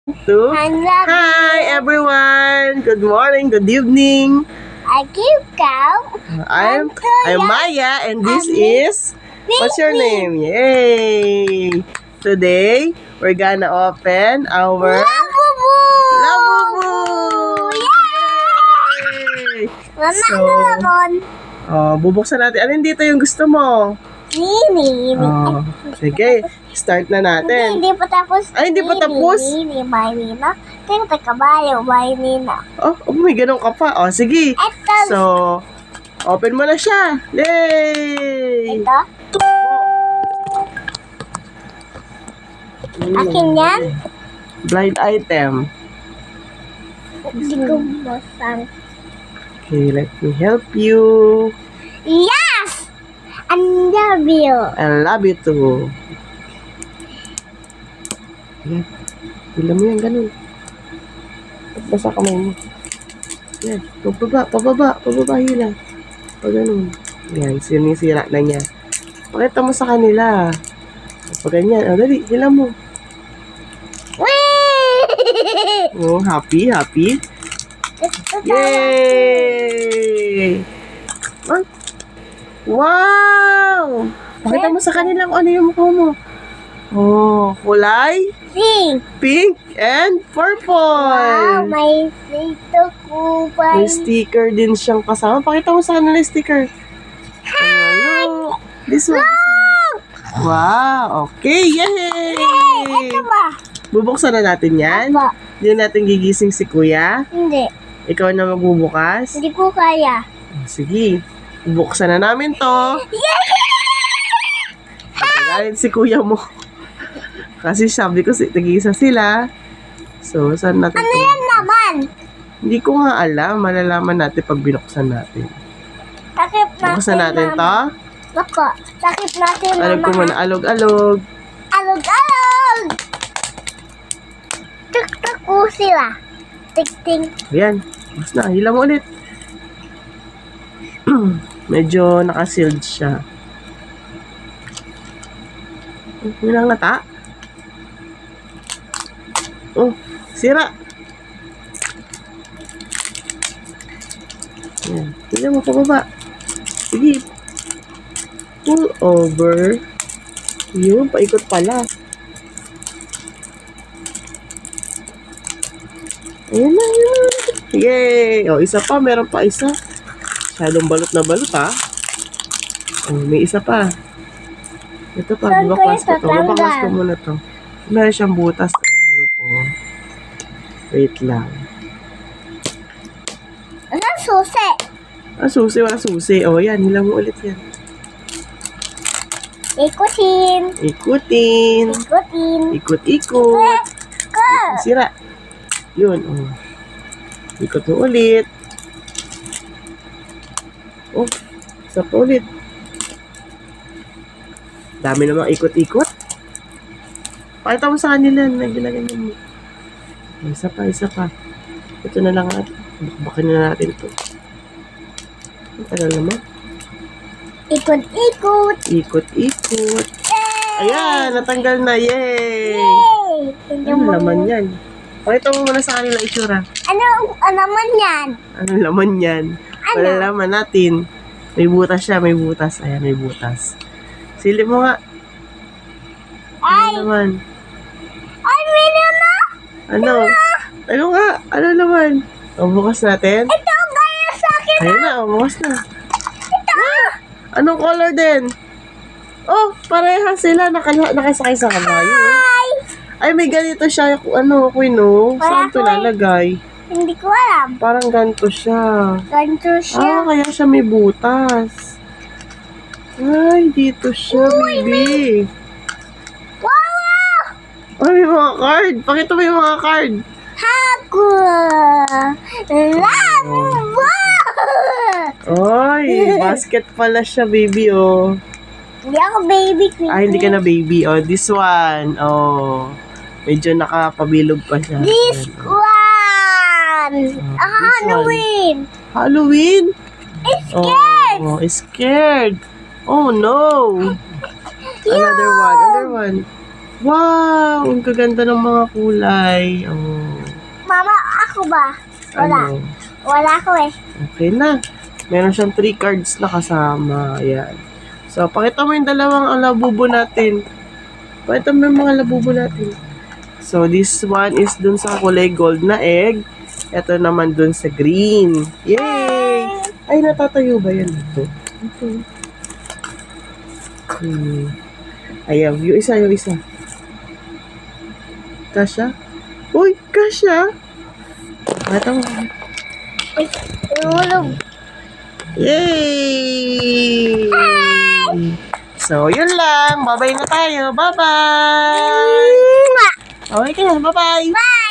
Two. Hi everyone. Good morning. Good evening. I keep count. I'm Maya, and this is. What's your name? Yay! Today we're gonna open our Labubu! Labubu. Yay! Mama, So, ano naman? bubuksan natin. Ano dito yung gusto mo? Nini. Sige, start na natin. Hindi pa tapos. Ay, hindi pa tapos? Nini, may Nina. Tingnan kabayo, may Nina. Oh, may ganun ka pa. Oh, sige. Ito. So, open mo na siya. Yay! Ito. Akin yan? Blind item. Hindi ko masang. Okay, let me help you. Yes! I love you. I love you too. Yan. Hila mo yan, ganun. Basa kamay mo. Yan. Pababa, hila. O ganun. Yan, sinisira na niya. Pakita mo sa kanila. Pag ganyan, dali, hila mo. Whee! Oh, happy. Yay! Ay! Wow! Pakita mo sa kanila kung ano yung mukha mo. Oh, kulay, pink, and purple. Wow, may sito ko pa. May sticker din siyang kasama. Pakita mo sa kanila yung sticker. Hello. This one. Wow, okay, yay! Ito ba? Bubuksan na natin yan. Aba, Hindi natin gigising si kuya. hindi. Ikaw na magbubukas. Hindi ko kaya. Sige, buksan na namin to. Galit si kuya mo. Kasi sabi ko, tag-isa sila. So, saan natin Ano to? yan naman? Hindi ko nga alam. Malalaman natin pag binuksan natin. Takip natin. Buksan natin to. Bako, takip natin Alog ko muna. Alog. Alog! Tuk-tuk ko sila. Tik-ting. Ayan. Mas na. Hila mo ulit. Medyo nakasealed siya. Yun ang lata. Oh, sira. Ayan. Hila mo pababa. Sige. Pull over. Yun, paikot pala. Ayan na. Yay! O, isa pa. Meron pa isa. Masyadong balot na balot, ha? O, may isa pa. Ito pa. Saan ko Babaklas ko yung to. Babaklas ko tatanggal? muna to. Meron siyang butas. Look, oh. Wait lang. Ano susi? Susi. Wala susi. O, yan. Hilang mo ulit yan. Ikutin. Ikot-ikot. Sira. Yun, oh. Ikot mo ulit. Oh, isa pa ulit. Dami namang ikot-ikot. Pakita mo sa kanila na ginaganyan mo. Isa pa. Ito na lang natin. Bakbakin na natin ito. Ang tagal naman. Ikot-ikot. Ikot-ikot. Ayan, natanggal na. Yay! Yay! Ano laman yan? Pakita mo muna sa kanila itsura. Ano naman yan? Ano laman yan? Malalaman natin. May butas siya, may butas. Ayan, may butas. Silip mo nga. Ay! Ano naman? Ay, meron na! Ano? Ano nga? Ano naman? O, bukas natin. Ito, gaya sa akin. Ayan na, bukas na. Ito! Anong color din? Oh, pareha sila. Nakasakay sa kabayo. Ay! Ay, may ganito siya. Queen, no? Saan ito lalagay? Hindi ko alam. Parang ganito siya. Ganito siya. Kaya siya may butas. Ay, dito siya, baby. Wow! Ay, may mga card. Pakita mo yung mga card. Haku! Love! Ay, basket pala siya, baby, oh. Hindi ako baby queen. Ay, hindi ka na baby. Oh, this one. Oh, medyo nakapabilog pa siya. This Ayan, one! this Halloween! Halloween? It's scared! Oh, scared. Oh, no. Another one. Wow! Ang gaganda ng mga kulay. Oh. Mama, ako ba? Wala. Ano? Wala ko eh. Okay na. Meron siyang 3 cards na kasama. Ayan. So, pakita mo yung dalawang labubo natin. Pakita mo yung mga labubo natin. So, this one is dun sa kulay gold na egg. Ito naman dun sa green. Yay! Ay, natatayo ba yan dito? Ito. Ayan, yung isa. Kasha? Uy, kasha! Pakita mo. Uy, tulog. Yay! So, yun lang. Bye-bye na tayo. Bye-bye! Okay ka na. Bye-bye! Bye!